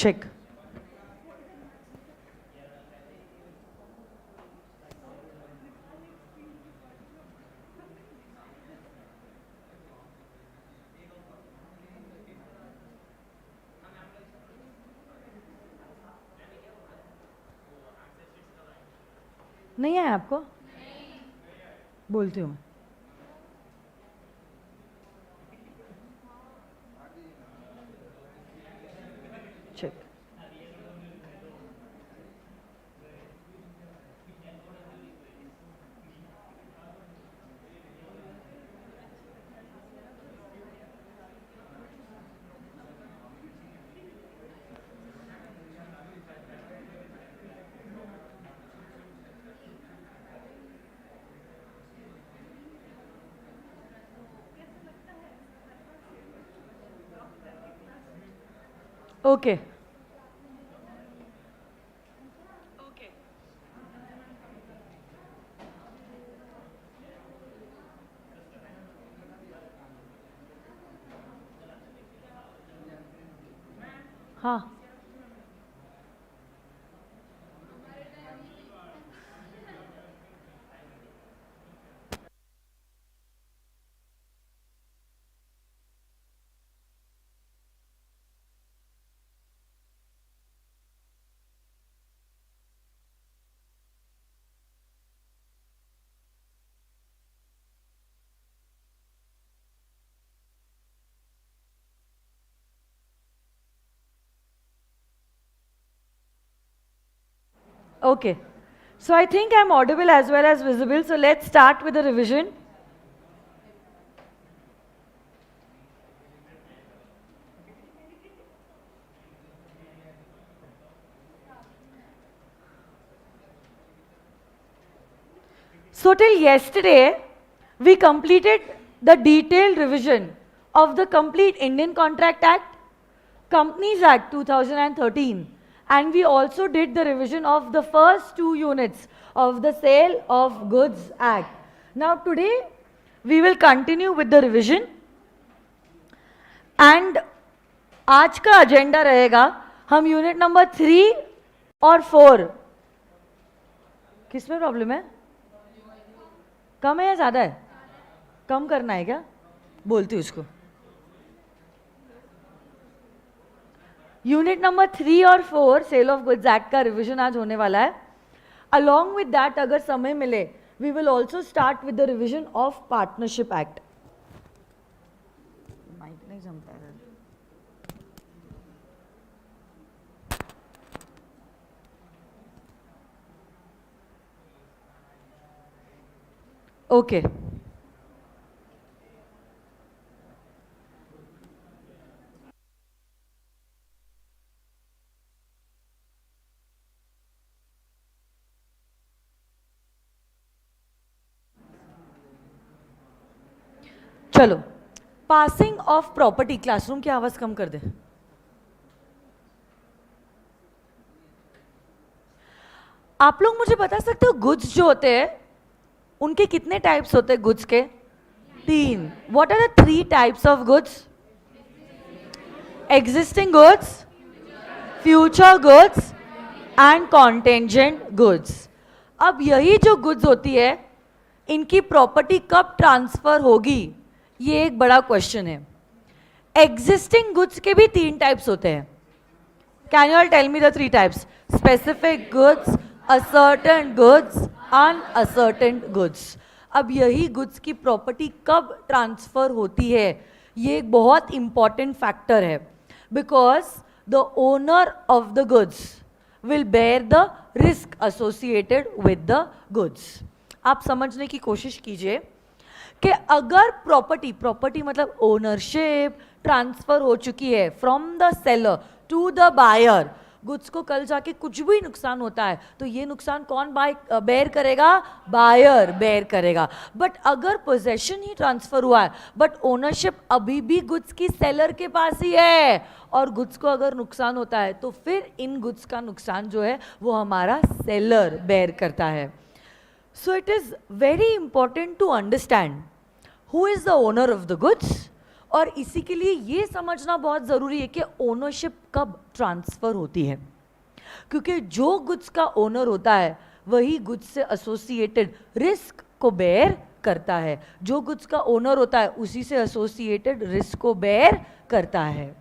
check. नहीं है आपको? बोलती हूँ मैं. check. Okay. हाँ. Okay. So I think I'm audible as well as visible. So let's start with the revision. So till yesterday, we completed the detailed revision of the complete Indian Contract Act, Companies Act 2013, and we also did the revision of the first 2 units of the Sale of Goods Act. Now today, we will continue with the revision, and आज का agenda रहेगा हम unit number 3 और 4. किसमें problem है? कम है या ज़्यादा है? कम करना है क्या? बोलती हूँ उसको. यूनिट नंबर 3 और 4 सेल ऑफ गुड्स एक्ट का रिवीजन आज होने वाला है. अलॉन्ग विद दैट अगर समय मिले we will also start with the revision of partnership act. Mike नहीं जमता है. ओके. चलो. Passing of property. क्लासरूम की आवाज कम कर दे. आप लोग मुझे बता सकते हो गुड्स जो होते हैं उनके कितने टाइप्स होते हैं? गुड्स के 3. What are the 3 types of goods? Existing goods, future goods and contingent goods. अब यही जो गुड्स होती है इनकी प्रॉपर्टी कब ट्रांसफर होगी, ये एक बड़ा क्वेश्चन है. एग्जिस्टिंग गुड्स के भी 3 टाइप्स होते हैं. Can you all tell me the 3 types? Specific goods, ascertain goods, unascertain goods. अब यही गुड्स की प्रॉपर्टी कब ट्रांसफर होती है, ये एक बहुत इंपॉर्टेंट फैक्टर है. Because the owner of the goods will bear the risk associated with the goods. आप समझने की कोशिश कीजिए कि अगर प्रॉपर्टी मतलब ओनरशिप ट्रांसफर हो चुकी है from the seller to the buyer, goods को कल जाके कुछ भी नुकसान होता है तो ये नुकसान कौन बेयर करेगा? बायर बेयर करेगा. बट अगर पोजेशन ही ट्रांसफर हुआ है बट ओनरशिप अभी भी गुड्स की सेलर के पास ही है और गुड्स को अगर नुकसान होता है तो फिर इन गुड्स का नुकसान जो है वो हमारा सेलर बेयर करता है. So it is very important to understand who is the owner of the goods और इसी के लिए ये समझना बहुत ज़रूरी है कि ओनरशिप कब ट्रांसफ़र होती है, क्योंकि जो गुड्स का ओनर होता है वही गुड्स से एसोसिएटेड रिस्क को बेयर करता है। जो गुड्स का ओनर होता है उसी से एसोसिएटेड रिस्क को बेयर करता है।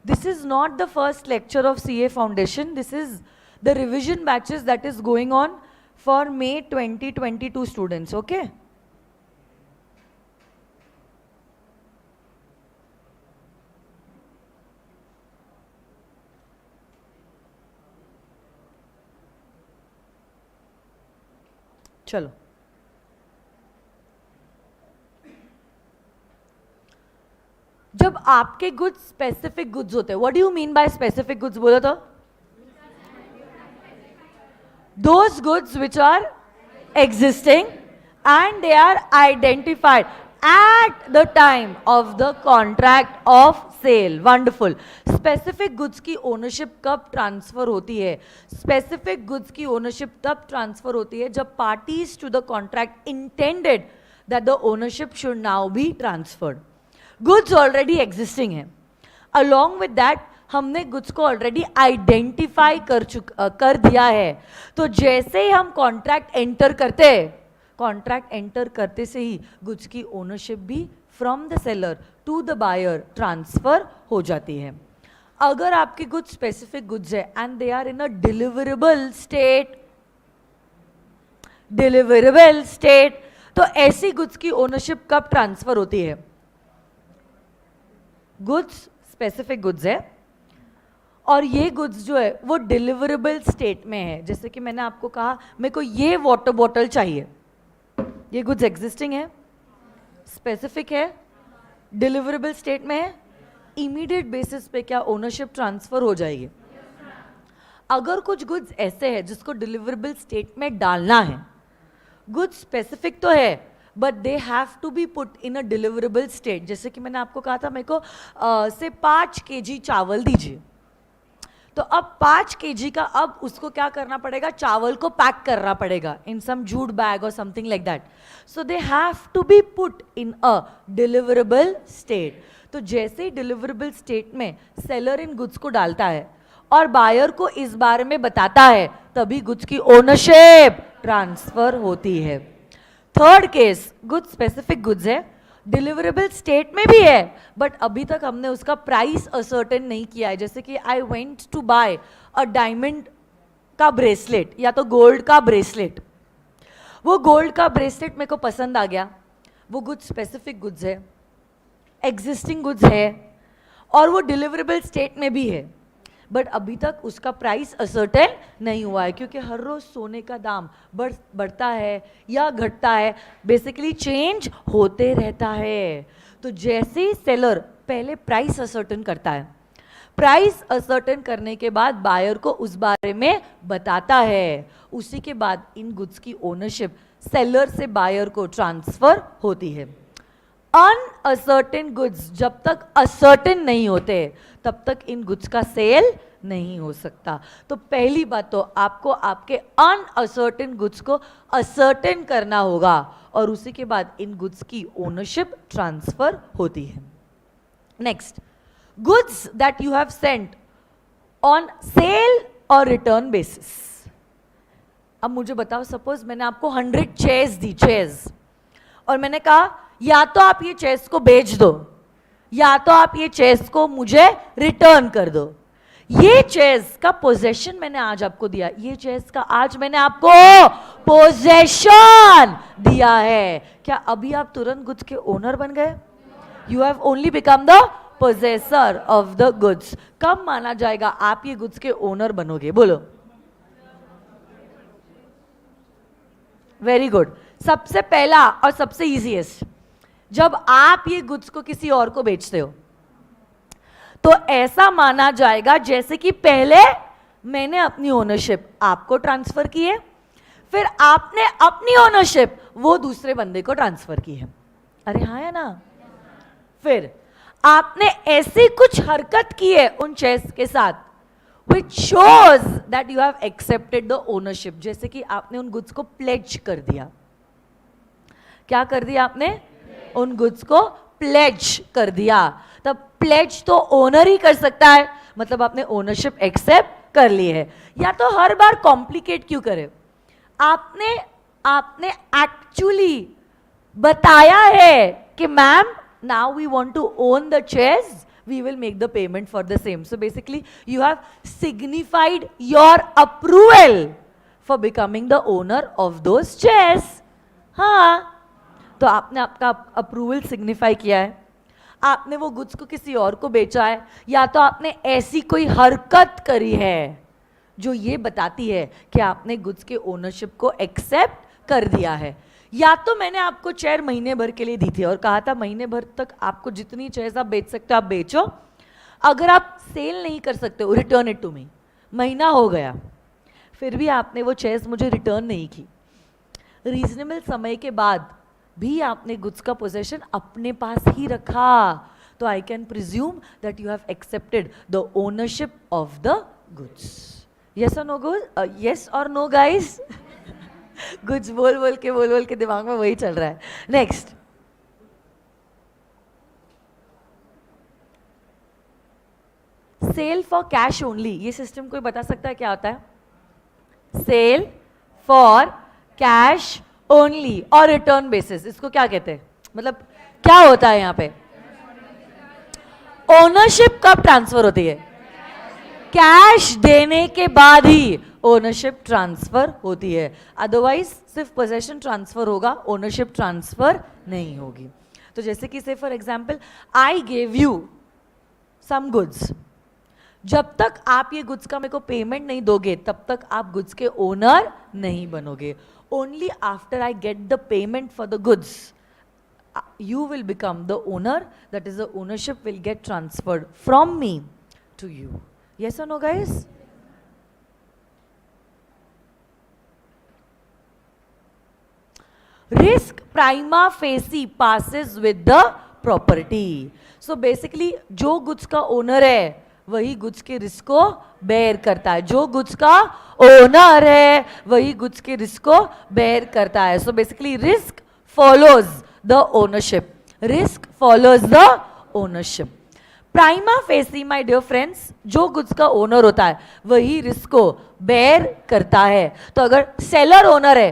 This is not the first lecture of CA Foundation. This is the revision batches that is going on for May 2022 students, okay? चलो, जब आपके गुड्स स्पेसिफिक गुड्स होते हैं, what do you mean by specific goods बोलो तो? Those goods which are existing and they are identified at the time of the contract of sale. Wonderful. Specific goods की ownership कब transfer होती है? Specific goods की ownership तब transfer होती है जब parties to the contract intended that the ownership should now be transferred. Goods already existing है. Along with that हमने गुड्स को ऑलरेडी आइडेंटिफाई कर दिया है। तो जैसे ही हम कॉन्ट्रैक्ट एंटर करते हैं, कॉन्ट्रैक्ट एंटर करते से ही गुड्स की ओनरशिप भी from the seller to the buyer transfer हो जाती है। अगर आपके गुड्स स्पेसिफिक गुड्स है and they are in a deliverable state, तो ऐसी गुड्स की ओनरशिप कब ट्रांसफर होती है? गुड्स स्पेसिफिक गुड्स है और ये गुड्स जो है वो डिलीवरेबल स्टेट में है। जैसे कि मैंने आपको कहा मेरे को ये वाटर बॉटल चाहिए, ये गुड्स एग्जिस्टिंग है, स्पेसिफिक है, डिलीवरेबल स्टेट में है, इमीडिएट बेसिस पे क्या ओनरशिप ट्रांसफर हो जाएगी? अगर कुछ गुड्स ऐसे हैं जिसको डिलीवरेबल स्टेट में डालना है, गुड्स स्पेसिफिक तो है but they have to be put in a deliverable state. जैसे कि मैंने आपको कहा था मेरे को से 5 kg चावल दीजिए, तो अब 5 kg का अब उसको क्या करना पड़ेगा? चावल को पैक करना पड़ेगा इन सम जूट बैग और something like that. So they have to be put in a deliverable state. तो जैसे ही डिलीवरेबल स्टेट में सेलर इन गुड्स को डालता है और बायर को इस बारे में बताता है, तभी गुड्स की ओनरशिप ट्रांसफर होती है। Third case, goods specific goods है, डिलीवरेबल स्टेट में भी है बट अभी तक हमने उसका प्राइस असर्टेन नहीं किया है। जैसे कि I went to buy a diamond का ब्रेसलेट या तो गोल्ड का ब्रेसलेट, वो गोल्ड का ब्रेसलेट मेरे को पसंद आ गया, वो गुड्स स्पेसिफिक गुड्स है, एग्जिस्टिंग गुड्स है और वो डिलीवरेबल स्टेट में भी है बट अभी तक उसका प्राइस असर्टेन नहीं हुआ है, क्योंकि हर रोज सोने का दाम बढ़ता है या घटता है, बेसिकली चेंज होते रहता है। तो जैसे ही सेलर पहले प्राइस असर्टेन करता है, प्राइस असर्टेन करने के बाद बायर को उस बारे में बताता है, उसी के बाद इन गुड्स की ओनरशिप सेलर से बायर को ट्रांसफर होती है। अनअसर्टेन गुड्स जब तक असर्टेन नहीं होते तब तक इन गुड्स का सेल नहीं हो सकता। तो पहली बात तो आपको आपके अनअसर्टेन गुड्स को असर्टेन करना होगा और उसी के बाद इन गुड्स की ओनरशिप ट्रांसफर होती है। Next, goods that you have sent on sale और रिटर्न बेसिस। अब मुझे बताओ, सपोज मैंने आपको 100 चेयर्स दी, चेयर्स, और मैंने कहा या तो आप ये चेयर्स को बेच दो या तो आप ये चेयर्स को मुझे रिटर्न कर दो। ये चेयर्स का पोजेशन मैंने आज आपको दिया, ये चेयर्स का आज मैंने आपको पोजेशन दिया है, क्या अभी आप तुरंत गुड्स के ओनर बन गए? You have only become the possessor of the goods. कब माना जाएगा आप ये गुड्स के ओनर बनोगे? बोलो। Very good. सबसे पहला और सबसे इजीएस्ट, जब आप ये गुड्स को किसी और को बेचते हो तो ऐसा माना जाएगा जैसे कि पहले मैंने अपनी ओनरशिप आपको ट्रांसफर की है, फिर आपने अपनी ओनरशिप वो दूसरे बंदे को ट्रांसफर की है। अरे हाँ है ना? फिर आपने ऐसी कुछ हरकत की है उन चेयर्स के साथ which shows that you have accepted the ownership. जैसे कि आपने उन गुड्स को प्लेज कर दिया. क्या कर दिया आपने? उन गुड्स को प्लेज कर दिया. तब प्लेज तो ओनर ही कर सकता है, मतलब आपने ओनरशिप एक्सेप्ट कर ली है. या तो हर बार कॉम्प्लिकेट क्यों करे? आपने एक्चुअली बताया है कि ma'am now we want to own the chairs, we will make the payment for the same. So basically you have signified your approval for becoming the owner of those chairs. हाँ, तो आपने आपका approval signify किया है. आपने वो goods को किसी और को बेचा है, या तो आपने ऐसी कोई हरकत करी है जो ये बताती है कि आपने गुड्स के ओनरशिप को एक्सेप्ट कर दिया है. या तो मैंने आपको चेयर महीने भर के लिए दी थी और कहा था महीने भर तक आपको जितनी चेयर्स आप बेच सकते हो आप बेचो, अगर आप सेल नहीं कर सकते हो रिटर्न इट टू मी. महीना हो गया, फिर भी आपने वो चेयर्स मुझे रिटर्न नहीं की. रीजनेबल समय के बाद भी आपने गुड्स का पोजेशन अपने पास ही रखा, तो I can presume that you have accepted the ownership of the goods. Yes और नो? यस और नो गाइस? गुड्स बोल बोल के दिमाग में वही चल रहा है. Next, sale for cash only. ये सिस्टम कोई बता सकता है क्या होता है? सेल फॉर कैश ओनली और रिटर्न बेसिस, इसको क्या कहते हैं? मतलब क्या होता है यहाँ पे? ओनरशिप कब ट्रांसफर होती है? कैश देने के बाद ही ओनरशिप ट्रांसफर होती है. अदरवाइज सिर्फ पोजेशन ट्रांसफर होगा, ओनरशिप ट्रांसफर नहीं होगी. तो जैसे कि say for example I gave you some goods, जब तक आप ये गुड्स का मेरे को पेमेंट नहीं दोगे तब तक आप गुड्स के ओनर नहीं बनोगे. Only after I get the payment for the goods you will become the owner, that is the ownership will get transferred from me to you. Yes or no guys? Risk prima facie passes with the property. So basically जो goods का owner है वही goods के risk को bear करता है. जो goods का ओनर है वही गुड्स के रिस्क को बेयर करता है. So basically risk follows the ownership. Risk follows the ownership. Prima facie, my dear friends, जो गुड्स का ओनर होता है वही रिस्क को बेयर करता है. तो अगर सेलर ओनर है,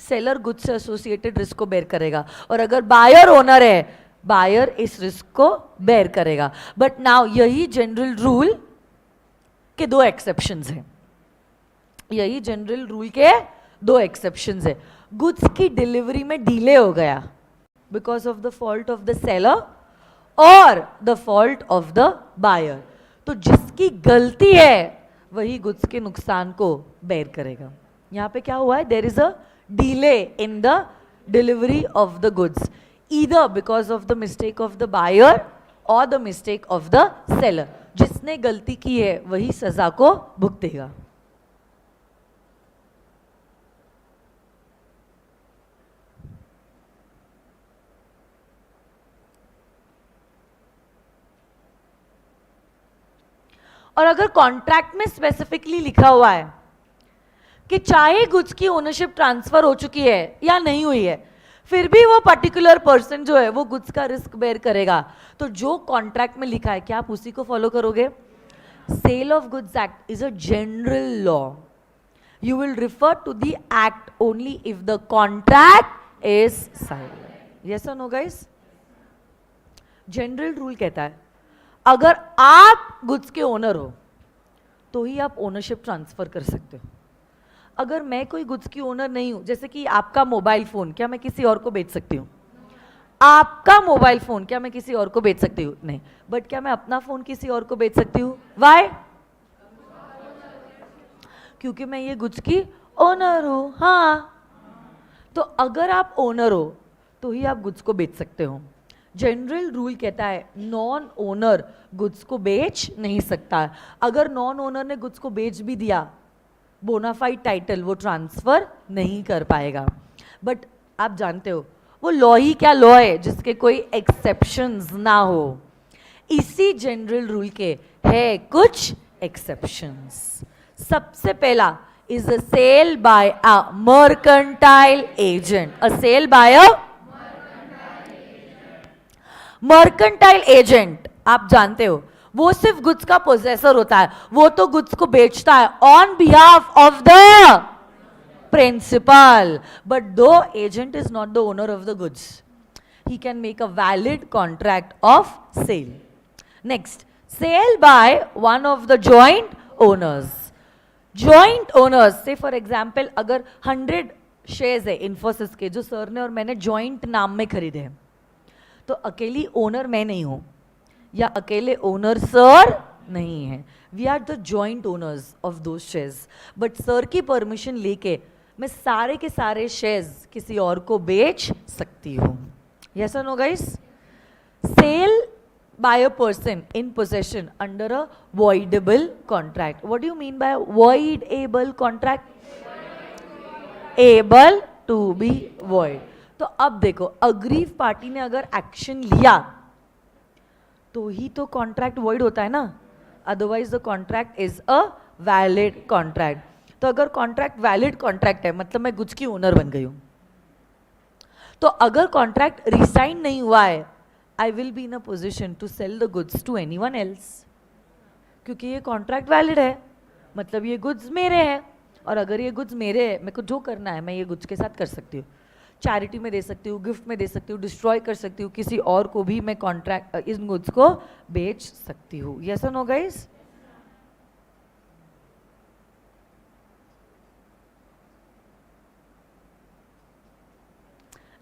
सेलर गुड्स से एसोसिएटेड रिस्क को बेयर करेगा, और अगर बायर ओनर है, बायर इस रिस्क को बेयर करेगा. बट नाउ यही जनरल रूल के दो एक्सेप्शंस हैं. यही जनरल रूल के दो एक्सेप्शंस है. गुड्स की डिलीवरी में डिले हो गया because of the fault of the seller or the fault of the buyer, तो जिसकी गलती है वही गुड्स के नुकसान को बेयर करेगा. यहाँ पे क्या हुआ है? there is a delay in the delivery of the goods, either because of the mistake of the buyer or the mistake of the seller. जिसने गलती की है वही सजा को भुगतेगा. और अगर कॉन्ट्रैक्ट में स्पेसिफिकली लिखा हुआ है कि चाहे गुड्स की ओनरशिप ट्रांसफर हो चुकी है या नहीं हुई है, फिर भी वो पर्टिकुलर पर्सन जो है वो गुड्स का रिस्क बेयर करेगा, तो जो कॉन्ट्रैक्ट में लिखा है क्या आप उसी को फॉलो करोगे? Sale of goods act is a general law. You will refer to the act only if the contract is signed. Yes और नो गाइस? जनरल रूल कहता है अगर आप गुड्स के ओनर हो तो ही आप ओनरशिप ट्रांसफर कर सकते हो. अगर मैं कोई गुड्स की ओनर नहीं हूं, जैसे कि आपका मोबाइल फोन, क्या मैं किसी और को बेच सकती हूँ? आपका मोबाइल फोन क्या मैं किसी और को बेच सकती हूँ? नहीं. बट क्या मैं अपना फोन किसी और को बेच सकती हूँ? वाई? क्योंकि मैं ये गुड्स की ओनर हूं. हाँ, तो अगर आप ओनर हो तो ही आप गुड्स को बेच सकते हो. जनरल रूल कहता है नॉन ओनर गुड्स को बेच नहीं सकता है. अगर नॉन ओनर ने गुड्स को बेच भी दिया, बोनाफाइड टाइटल वो ट्रांसफर नहीं कर पाएगा. बट आप जानते हो वो लॉ ही क्या लॉ है जिसके कोई एक्सेप्शंस ना हो. इसी जनरल रूल के है कुछ एक्सेप्शंस। सबसे पहला is a sale by a mercantile agent. A sale by a mercantile agent, आप जानते हो वो सिर्फ गुड्स का पोजेसर होता है, वो तो गुड्स को बेचता है on behalf of the principal, but the agent is not the owner of the goods, he can make a valid contract of sale. Next, sale by one of the joint owners. Joint owners, say for example अगर 100 shares है इन्फोसिस के जो sir ने और मैंने joint नाम में खरीदे हैं, तो अकेली ओनर मैं नहीं हूं या अकेले ओनर सर नहीं है, we are the joint owners of those shares, but sir की परमिशन लेके मैं सारे के सारे शेयर्स किसी और को बेच सकती हूं। Yes or no, guys? Sale by a person in possession under a voidable contract. What do you mean by voidable contract? Able to be void. तो अब देखो, अग्रीव पार्टी ने अगर एक्शन लिया तो ही तो कॉन्ट्रैक्ट वॉइड होता है ना, otherwise the contract is a valid contract. तो अगर कॉन्ट्रैक्ट वैलिड कॉन्ट्रैक्ट है मतलब मैं गुड्स की ओनर बन गई हूं, तो अगर कॉन्ट्रैक्ट रिसाइन नहीं हुआ है, I will be in a position to sell the goods to anyone else, क्योंकि ये कॉन्ट्रैक्ट वैलिड है, मतलब ये गुड्स मेरे हैं, और अगर ये गुड्स मेरे हैं, मेरे को जो करना है मैं ये गुड्स के साथ कर सकती हूँ, चैरिटी में दे सकती हूँ, गिफ्ट में दे सकती हूँ, डिस्ट्रॉय कर सकती हूँ, किसी और को भी मैं कॉन्ट्रैक्ट इन गुड्स को बेच सकती हूँ। यस और no guys?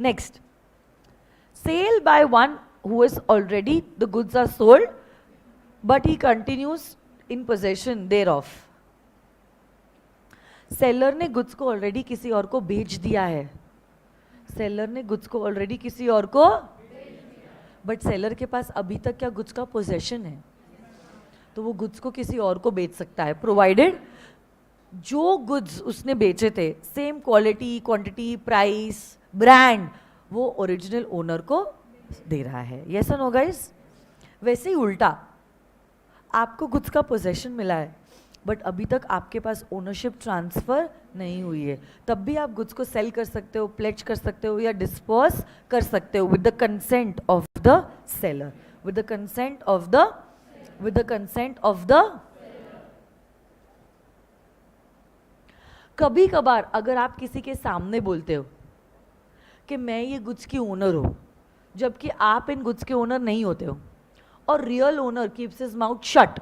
Next, sale by one who is already, the goods are sold, but he continues in possession thereof. Seller ने गुड्स को ऑलरेडी किसी और को बेच दिया है, सेलर ने गुड्स को ऑलरेडी किसी और को, बट सेलर के पास अभी तक क्या गुड्स का पोजेशन है, तो वो गुड्स को किसी और को बेच सकता है, प्रोवाइडेड जो गुड्स उसने बेचे थे, same quality, quantity, price, brand, वो ओरिजिनल ओनर को दे रहा है। यस और नो गाइस? वैसे ही उल्टा, आपको गुड्स का पोजेशन मिला है बट अभी तक आपके पास ओनरशिप ट्रांसफर नहीं हुई है, तब भी आप गुड्स को सेल कर सकते हो, प्लेज कर सकते हो या डिस्पोज कर सकते हो with the consent of the seller, with the consent of the, with the consent of the. कभी कभार अगर आप किसी के सामने बोलते हो कि मैं ये गुड्स की ओनर हूं, जबकि आप इन गुड्स के ओनर नहीं होते हो, और real owner keeps his mouth shut,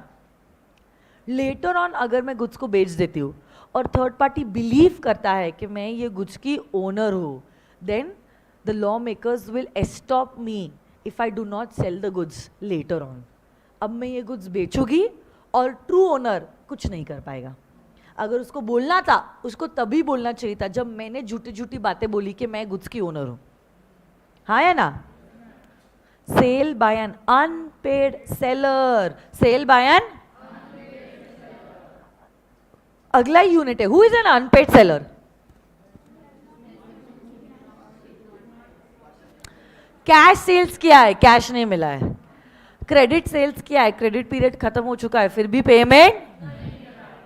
later on अगर मैं गुड्स को बेच देती हूँ और थर्ड पार्टी बिलीव करता है कि मैं ये गुड्स की ओनर हूँ, then the law makers will stop me if I do not sell the goods later on. अब मैं ये गुड्स बेचूंगी और ट्रू ओनर कुछ नहीं कर पाएगा। अगर उसको बोलना था, उसको तभी बोलना चाहिए था जब मैंने झूठी झूठी बातें बोली कि मैं गुड्स की ओनर हूं, हाँ या ना? Sale by an unpaid seller, sale by an, अगला यूनिट है, who is an unpaid seller? Cash sales किया है, कैश नहीं मिला है, क्रेडिट सेल्स किया है, क्रेडिट पीरियड खत्म हो चुका है, फिर भी पेमेंट,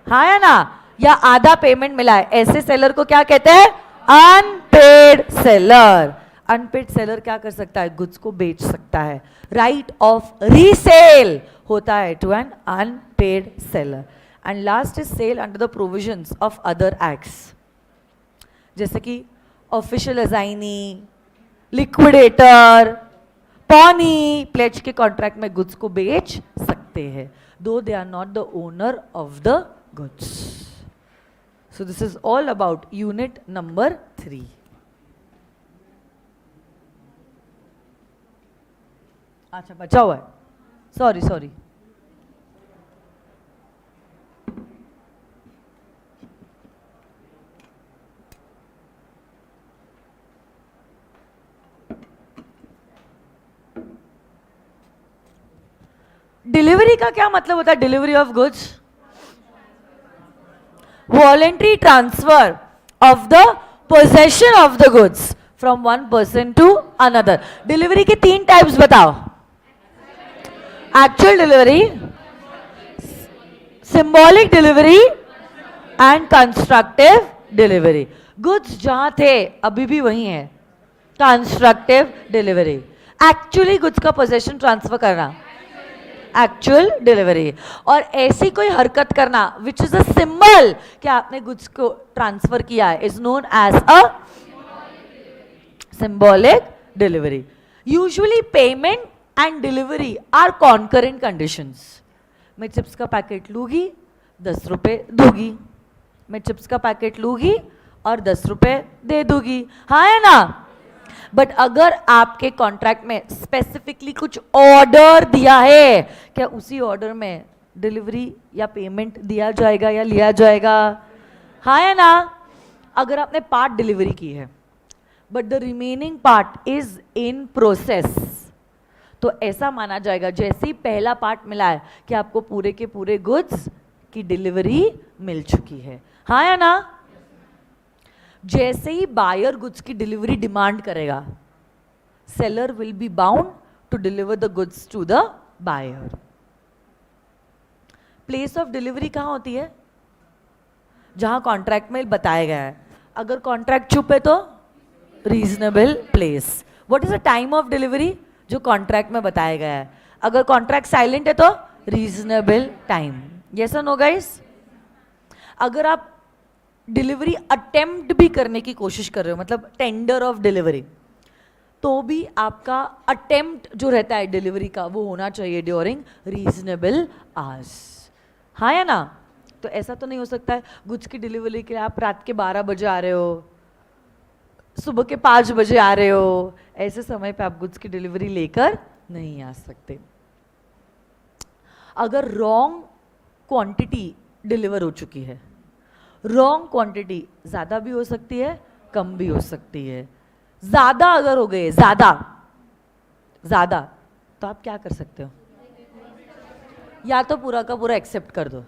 हाँ या ना, या आधा पेमेंट मिला है, ऐसे सेलर को क्या कहते हैं? Unpaid seller. अनपेड सेलर क्या कर सकता है? गुड्स को बेच सकता है, राइट ऑफ रीसेल होता है to an unpaid seller. And last is sale under the provisions of other acts, जैसे कि official assignee, liquidator, pawnee, pledge के कॉन्ट्रैक्ट में गुड्स को बेच सकते हैं, though they are not the owner of the goods. So this is all about unit number 3. अच्छा बचा हुआ है, सॉरी डिलीवरी का क्या मतलब होता है? Delivery of goods, voluntary transfer of the possession of the goods from one person to another. Delivery के 3 टाइप्स बताओ। Actual delivery, symbolic delivery and constructive delivery. Goods जहां थे अभी भी वही है, कंस्ट्रक्टिव डिलीवरी। एक्चुअली गुड्स का पोजेशन ट्रांसफर करना, एक्चुअल डिलीवरी। और ऐसी कोई हरकत करना विच इज अ सिंबल कि आपने गुड्स को ट्रांसफर किया है, is known as a symbolic delivery. Usually payment and delivery are concurrent conditions. मैं चिप्स का पैकेट लूंगी, 10 रुपए दूंगी। मैं चिप्स का पैकेट लूंगी और 10 रुपए दे दूंगी, हाँ है ना। बट अगर आपके कॉन्ट्रैक्ट में स्पेसिफिकली कुछ ऑर्डर दिया है, क्या उसी ऑर्डर में डिलीवरी या पेमेंट दिया जाएगा या लिया जाएगा, हाँ है ना। अगर आपने पार्ट डिलीवरी की है but the remaining part is in process, तो ऐसा माना जाएगा जैसे ही पहला पार्ट मिला है कि आपको पूरे के पूरे गुड्स की डिलीवरी मिल चुकी है, हाँ या ना। जैसे ही बायर गुड्स की डिलीवरी डिमांड करेगा, seller will be bound to deliver the goods to the buyer. Place of delivery कहां होती है, जहां कॉन्ट्रैक्ट में बताया गया है। अगर कॉन्ट्रैक्ट चुप है तो reasonable place. What is the time of delivery, जो कॉन्ट्रैक्ट में बताया गया है। अगर कॉन्ट्रैक्ट साइलेंट है तो रीजनेबल टाइम। यस और नो गाइस। अगर आप डिलीवरी अटेम्प्ट भी करने की कोशिश कर रहे हो, मतलब टेंडर ऑफ डिलीवरी, तो भी आपका अटेम्प्ट जो रहता है डिलीवरी का वो होना चाहिए ड्यूरिंग रीजनेबल आवर्स, हाँ या ना। तो ऐसा तो नहीं हो सकता है गुड्स की डिलीवरी के लिए आप रात के 12 बजे आ रहे हो, सुबह के 5 बजे आ रहे हो, ऐसे समय पे आप गुड्स की डिलीवरी लेकर नहीं आ सकते। अगर रॉन्ग क्वांटिटी डिलीवर हो चुकी है, रॉन्ग क्वांटिटी ज़्यादा भी हो सकती है कम भी हो सकती है, ज़्यादा अगर हो गए ज़्यादा तो आप क्या कर सकते हो, या तो पूरा का पूरा एक्सेप्ट कर दो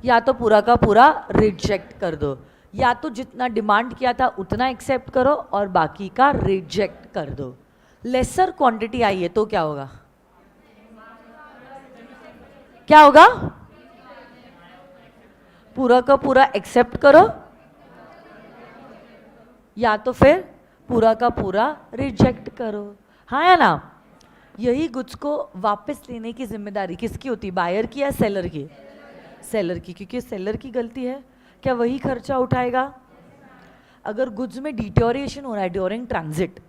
या तो पूरा का पूरा रिजेक्ट कर दो, या तो जितना डिमांड किया था उतना एक्सेप्ट करो और बाकी का रिजेक्ट कर दो। लेसर क्वांटिटी आई है तो क्या होगा, क्या होगा, पूरा का पूरा एक्सेप्ट करो या तो फिर पूरा का पूरा रिजेक्ट करो, हाँ या ना। यही गुड्स को वापस लेने की जिम्मेदारी किसकी होती है, बायर की या सेलर की, सेलर की, क्योंकि सेलर की गलती है। क्या वही खर्चा उठाएगा। अगर गुड्स में डिटोरिएशन हो रहा है ड्यूरिंग ट्रांजिट,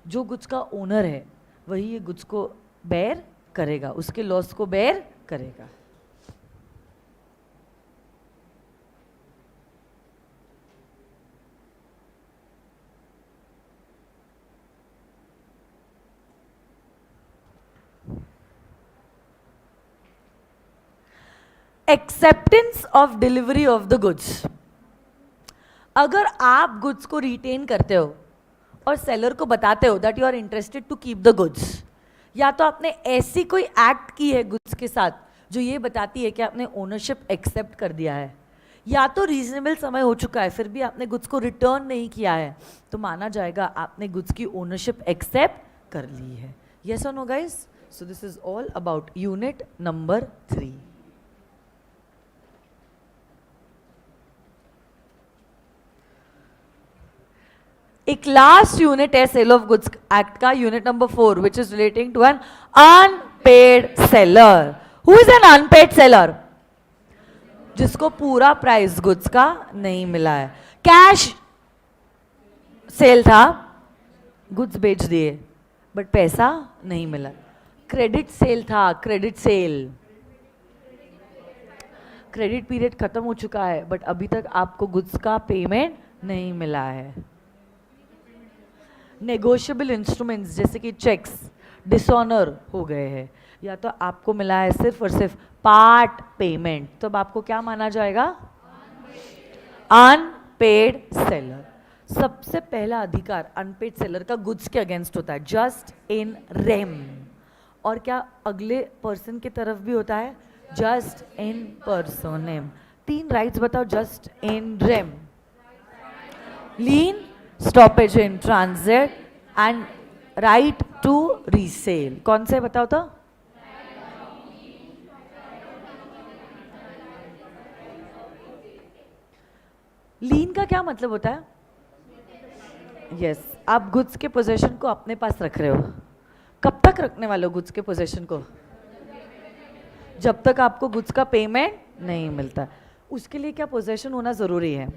जो गुड्स का ओनर है वही ये गुड्स को बेयर करेगा, उसके लॉस को बेयर करेगा। Acceptance of delivery of the goods. अगर आप गुड्स को रिटेन करते हो और सेलर को बताते हो that you are interested to keep the goods, या तो आपने ऐसी कोई एक्ट की है गुड्स के साथ जो ये बताती है कि आपने ओनरशिप एक्सेप्ट कर दिया है, या तो रीजनेबल समय हो चुका है फिर भी आपने गुड्स को रिटर्न नहीं किया है, तो माना जाएगा आपने गुड्स की ओनरशिप एक्सेप्ट कर ली है। यस और no guys. So this is all about unit number 3। एक लास्ट यूनिट है सेल ऑफ गुड्स एक्ट का, unit number 4, which is relating to an unpaid seller. Who is an unpaid seller, जिसको पूरा price goods का नहीं मिला है। Cash cell था, गुड्स बेच दिए बट पैसा नहीं मिला। क्रेडिट सेल था, क्रेडिट सेल, क्रेडिट पीरियड खत्म हो चुका है बट अभी तक आपको गुड्स का पेमेंट नहीं मिला है। नेगोशिएबल इंस्ट्रूमेंट्स जैसे कि चेक्स डिसऑनर हो गए हैं, या तो आपको मिला है सिर्फ और सिर्फ पार्ट पेमेंट, तो अब आपको क्या माना जाएगा, अनपेड सेलर। सबसे पहला अधिकार अनपेड सेलर का गुड्स के अगेंस्ट होता है, जस्ट इन रेम। और क्या अगले पर्सन की तरफ भी होता है, जस्ट इन पर्सोनेम। 3 राइट्स बताओ just in rem, lien, stoppage in transit and right to resale. कौन से बताओ तो, लीन का क्या मतलब होता है? यस आप गुड्स के पोजेशन को अपने पास रख रहे हो। कब तक रखने वाले हो गुड्स के पोजेशन को? जब तक आपको गुड्स का पेमेंट नहीं मिलता। उसके लिए क्या पोजेशन होना ज़रूरी है?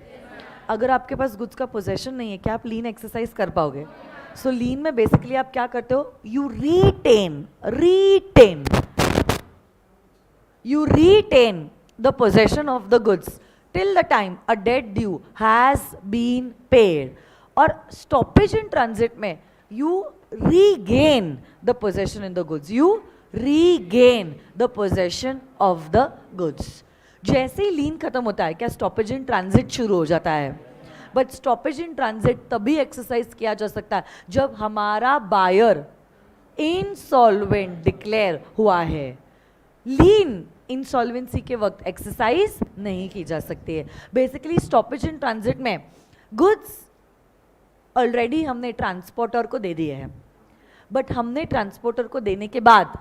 अगर आपके पास गुड्स का पोजेशन नहीं है, क्या आप लीन एक्सरसाइज कर पाओगे? सो लीन में बेसिकली आप क्या करते हो? you retain the possession of the goods till the time a debt due has been paid. और stoppage in transit में you regain the possession in the goods. You regain the possession of the goods. जैसे ही लीन खत्म होता है क्या stoppage in transit शुरू हो जाता है? बट स्टॉपेज इन ट्रांजिट तभी एक्सरसाइज किया जा सकता है जब हमारा बायर इंसॉल्वेंट डिक्लेयर हुआ है। लीन इंसॉल्वेंसी के वक्त एक्सरसाइज नहीं की जा सकती है। बेसिकली स्टॉपेज इन ट्रांजिट में गुड्स ऑलरेडी हमने ट्रांसपोर्टर को दे दिए हैं, बट हमने ट्रांसपोर्टर को देने के बाद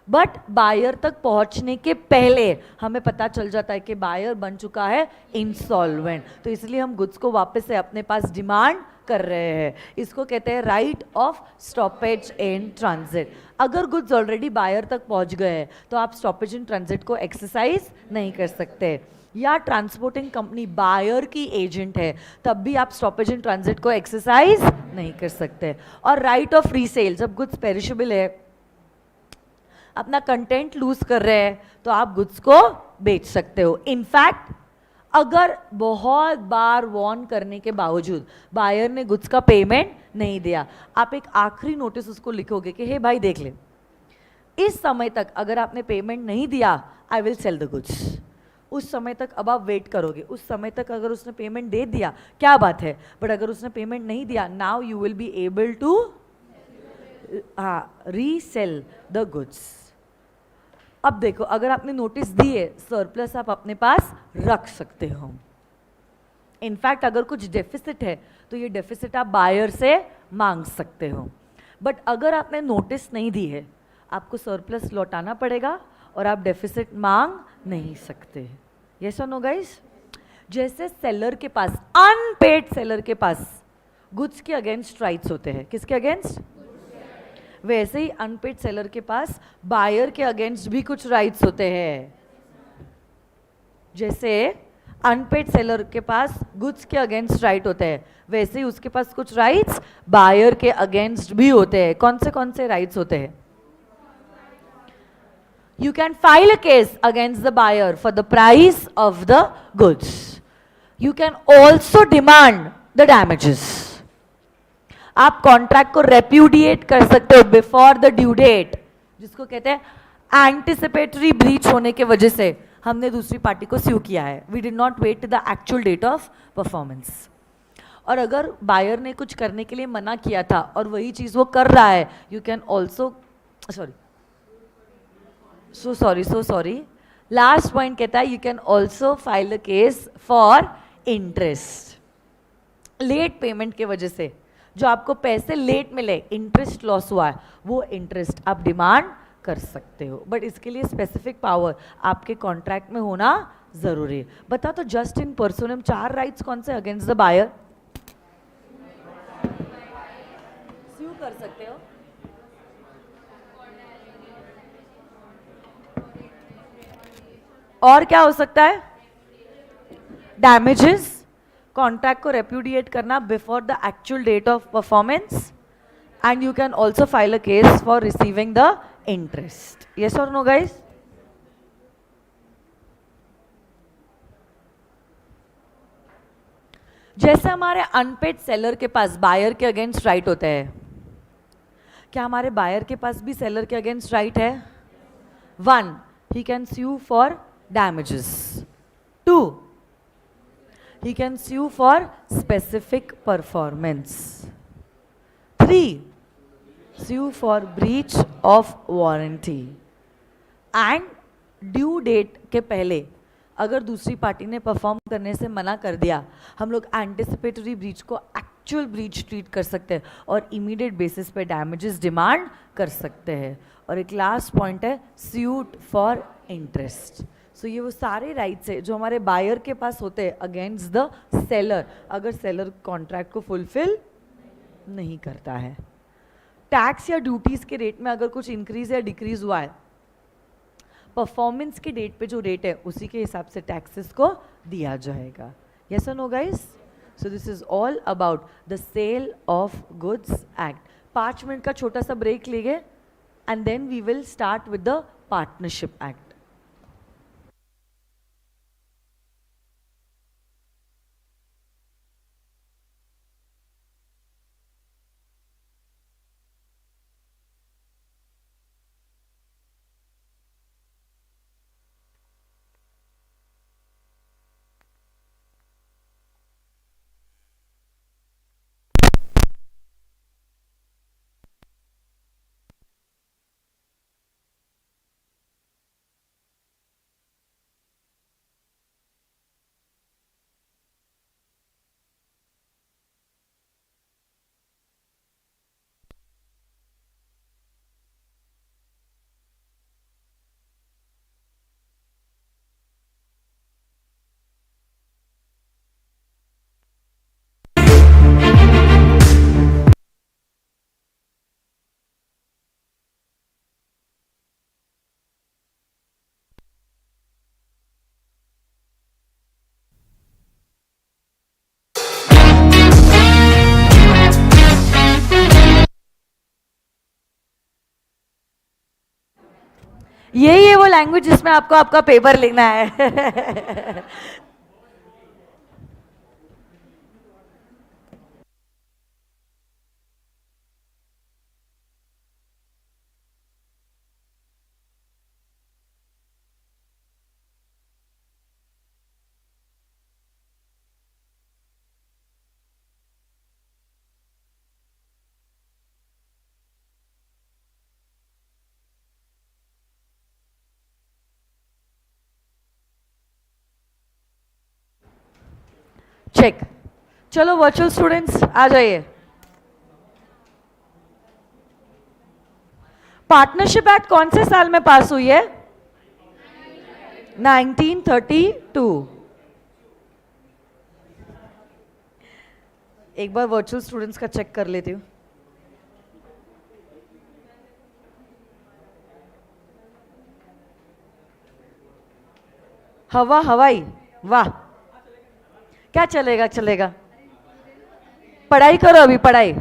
बट बायर तक पहुंचने के पहले हमें पता चल जाता है कि बायर बन चुका है इंसॉल्वेंट, तो इसलिए हम गुड्स को वापस से अपने पास डिमांड कर रहे हैं। इसको कहते हैं right of stoppage in transit. अगर गुड्स ऑलरेडी बायर तक पहुंच गए हैं तो आप स्टॉपेज इन ट्रांजिट को एक्सरसाइज नहीं कर सकते, या ट्रांसपोर्टिंग कंपनी बायर की एजेंट है तब भी आप स्टॉपेज इन ट्रांजिट को एक्सरसाइज नहीं कर सकते। और राइट ऑफ रीसेल, जब गुड्स पेरिशेबल है, अपना कंटेंट लूज कर रहे हैं, तो आप गुड्स को बेच सकते हो। इनफैक्ट अगर बहुत बार वार्न करने के बावजूद बायर ने गुड्स का पेमेंट नहीं दिया, आप एक आखिरी नोटिस उसको लिखोगे कि हे भाई देख ले, इस समय तक अगर आपने पेमेंट नहीं दिया I will sell the goods. उस समय तक अब आप वेट करोगे, उस समय तक अगर उसने पेमेंट दे दिया क्या बात है, बट अगर उसने पेमेंट नहीं दिया now you will be able to resale the goods. अब देखो अगर आपने नोटिस दिए सरप्लस आप अपने पास रख सकते हो। इनफैक्ट अगर कुछ डेफिसिट है तो ये डेफिसिट आप बायर से मांग सकते हो, बट अगर आपने नोटिस नहीं दी है आपको सरप्लस लौटाना पड़ेगा और आप डेफिसिट मांग नहीं सकते। यस और नो गाइस? जैसे सेलर के पास, अनपेड सेलर के पास गुड्स के अगेंस्ट राइट्स होते हैं, किसके अगेंस्ट? वैसे ही अनपेड सेलर के पास बायर के अगेंस्ट भी कुछ राइट्स होते हैं। जैसे अनपेड सेलर के पास गुड्स के अगेंस्ट राइट होते हैं, वैसे ही उसके पास कुछ राइट्स बायर के अगेंस्ट भी होते हैं। कौन से राइट्स होते हैं? You can file a case against the buyer for the price of the goods. You can also demand the damages. आप कॉन्ट्रैक्ट को रेप्यूडिएट कर सकते हो बिफोर द ड्यू डेट, जिसको कहते हैं एंटिसिपेटरी ब्रीच होने के वजह से हमने दूसरी पार्टी को स्यू किया है। We did not wait the actual date of performance. और अगर बायर ने कुछ करने के लिए मना किया था और वही चीज वो कर रहा है, you can also sorry last point कहता है you can also file a case for interest. Late payment के वजह से जो आपको पैसे लेट मिले, इंटरेस्ट लॉस हुआ है, वो इंटरेस्ट आप डिमांड कर सकते हो, बट इसके लिए स्पेसिफिक पावर आपके कॉन्ट्रैक्ट में होना जरूरी है। बता तो जस्ट इन पर्सोनम 4 राइट्स कौन से अगेंस्ट द बायर स्यू कर सकते हो? और क्या हो सकता है? डैमेजेस, कॉन्ट्रैक्ट को रेप्यूडिएट करना before the actual date of performance, and you can also file a case for receiving the interest. Yes और नो गाइस? जैसे हमारे अनपेड सेलर के पास बायर के अगेंस्ट राइट होता है, क्या हमारे बायर के पास भी सेलर के अगेंस्ट राइट है? 1, he can sue for damages. 2, he can sue for specific performance. 3, sue for breach of warranty. And due date के पहले अगर दूसरी पार्टी ने परफॉर्म करने से मना कर दिया, हम लोग एंटिसिपेटरी ब्रीच को एक्चुअल ब्रीच ट्रीट कर सकते हैं और इमीडिएट बेसिस पे डैमेजेस डिमांड कर सकते हैं। और एक लास्ट पॉइंट है सूट फॉर इंटरेस्ट। सो ये वो सारे राइट्स है जो हमारे बायर के पास होते हैं अगेंस्ट द सेलर, अगर सेलर कॉन्ट्रैक्ट को फुलफिल नहीं करता है। टैक्स या ड्यूटीज के रेट में अगर कुछ इंक्रीज या डिक्रीज हुआ है, परफॉर्मेंस के डेट पे जो रेट है उसी के हिसाब से टैक्सेस को दिया जाएगा। यस और no guys? So this is all about the sale of goods act. 5 minute का छोटा सा ब्रेक लेंगे and then we will start with the partnership act. यही है वो लैंग्वेज जिसमें आपको आपका पेपर लिखना है। चेक। चलो वर्चुअल स्टूडेंट्स आ जाइए। पार्टनरशिप एक्ट कौन से साल में पास हुई है? 1932। एक बार वर्चुअल स्टूडेंट्स का चेक कर लेती हूँ। हवाई, वाह, क्या चलेगा चलेगा। पढ़ाई करो अभी, पढ़ाई।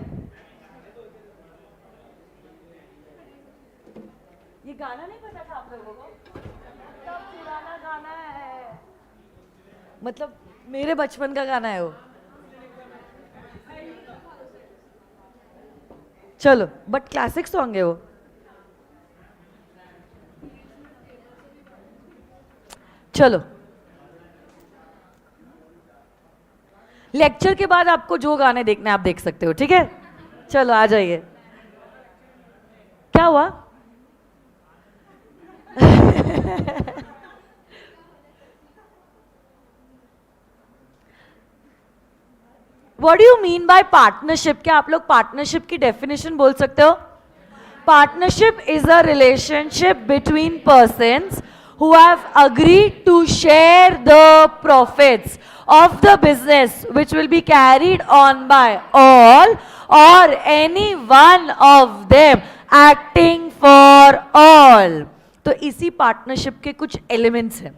ये गाना नहीं पता था आप लोगों को? तब पुराना गाना है, मतलब मेरे बचपन का गाना है वो। चलो, बट क्लासिक सॉन्ग है वो। चलो, लेक्चर के बाद आपको जो गाने देखने आप देख सकते हो, ठीक है? चलो आ जाइए। क्या हुआ? What do you mean by partnership? क्या आप लोग पार्टनरशिप की डेफिनेशन बोल सकते हो? Partnership is a relationship between persons who have agreed to share the profits of the business which will be carried on by all or any one of them acting for all. तो इसी partnership के कुछ elements हैं।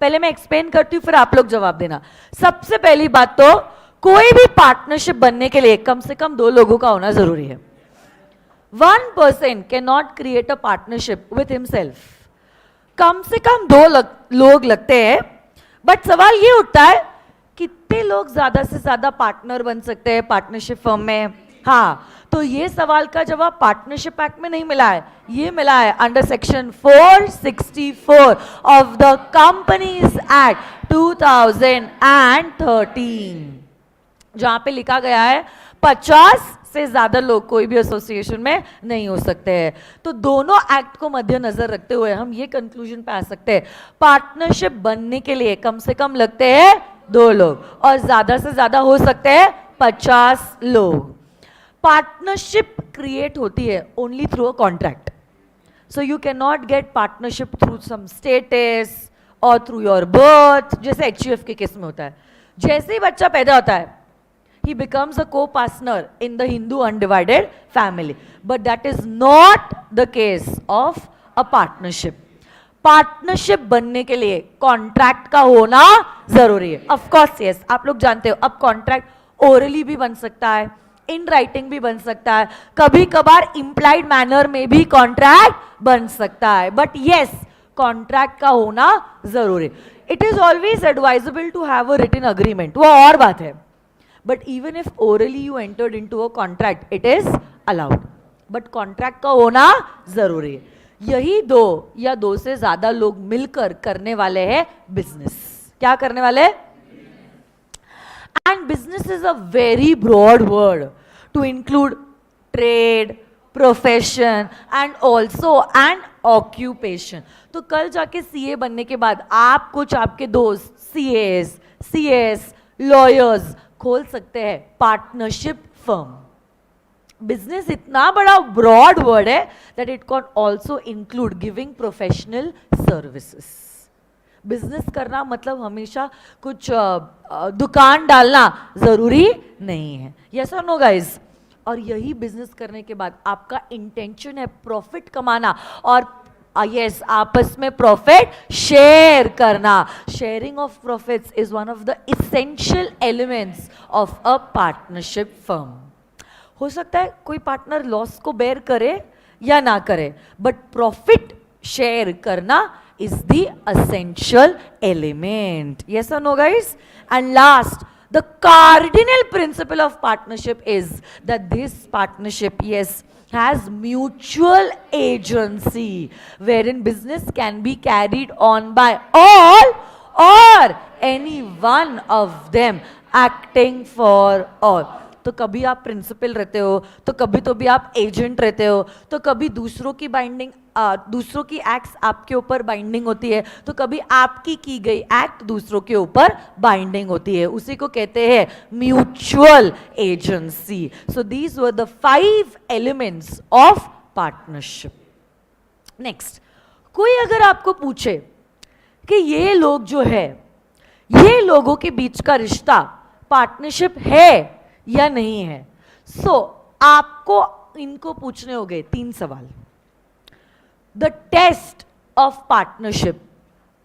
पहले मैं explain करती हूँ, फिर आप लोग जवाब देना। सबसे पहली बात तो कोई भी पार्टनरशिप बनने के लिए कम से कम 2 लोगों का होना जरूरी है। 1 person cannot create a partnership with himself. कम से कम 2 लोग लगते हैं। बट सवाल ये उठता है कितने लोग ज्यादा से ज्यादा पार्टनर बन सकते हैं पार्टनरशिप फर्म में? हाँ, तो ये सवाल का जवाब पार्टनरशिप एक्ट में नहीं मिला है, ये मिला है under section 464 of the companies act 2013, जहां पे लिखा गया है 50 से ज्यादा लोग कोई भी एसोसिएशन में नहीं हो सकते हैं। तो दोनों एक्ट को मद्देनजर रखते हुए हम ये कंक्लूजन पे आ सकते हैं, पार्टनरशिप बनने के लिए कम से कम लगते हैं 2 लोग और ज्यादा से ज्यादा हो सकते हैं 50 लोग। पार्टनरशिप क्रिएट होती है only through a contract. So you cannot get partnership through some status or through your birth, जैसे HUF के केस में होता है. जैसे ही बच्चा पैदा होता है, he becomes a co-partner in the Hindu undivided family. But that is not the case of a partnership. Partnership बनने के लिए कॉन्ट्रैक्ट का होना जरूरी है. ऑफ कोर्स यस, आप लोग जानते हो अब कॉन्ट्रैक्ट ओरली भी बन सकता है, इन राइटिंग भी बन सकता है, कभी कभार इंप्लाइड मैनर में भी कॉन्ट्रैक्ट बन सकता है. बट यस, कॉन्ट्रैक्ट का होना जरूरी. It is always advisable to have a written agreement, वो और बात है. But even if orally you entered into a contract, it is allowed. But contract का होना जरूरी है. यही दो या दो से ज्यादा लोग मिलकर करने वाले हैं बिजनेस. क्या करने वाले? And business is a very broad word to include trade, profession and also and occupation. तो कल जाके सीए बनने के बाद आप कुछ आपके दोस्त सीएस, लॉयर्स खोल सकते हैं पार्टनरशिप फर्म. बिजनेस इतना बड़ा ब्रॉड वर्ड है that it can also include giving professional services. Business करना मतलब हमेशा कुछ दुकान डालना जरूरी नहीं है. यस और नो गाइज? और यही बिजनेस करने के बाद आपका इंटेंशन है प्रॉफिट कमाना और यस आपस में प्रॉफिट शेयर करना. Sharing of profits is one of the essential elements of a partnership firm. हो सकता है कोई पार्टनर लॉस को बेयर करे या ना करे, बट प्रॉफिट शेयर करना is the essential element. Yes और no guys? And last, the cardinal principle of partnership is that this partnership, yes, has mutual agency wherein business can be carried on by all or any one of them acting for all. तो कभी आप principal रहते हो, तो कभी तो भी आप एजेंट रहते हो, तो कभी दूसरों की बाइंडिंग दूसरों की एक्ट्स आपके ऊपर बाइंडिंग होती है, तो कभी आपकी की गई एक्ट दूसरों के ऊपर बाइंडिंग होती है. उसी को कहते हैं mutual agency. So these were the 5 elements of partnership. Next, कोई अगर आपको पूछे कि ये लोग जो है, ये लोगों के बीच का रिश्ता पार्टनरशिप है या नहीं है, सो आपको इनको पूछने हो गए 3 सवाल. The test of partnership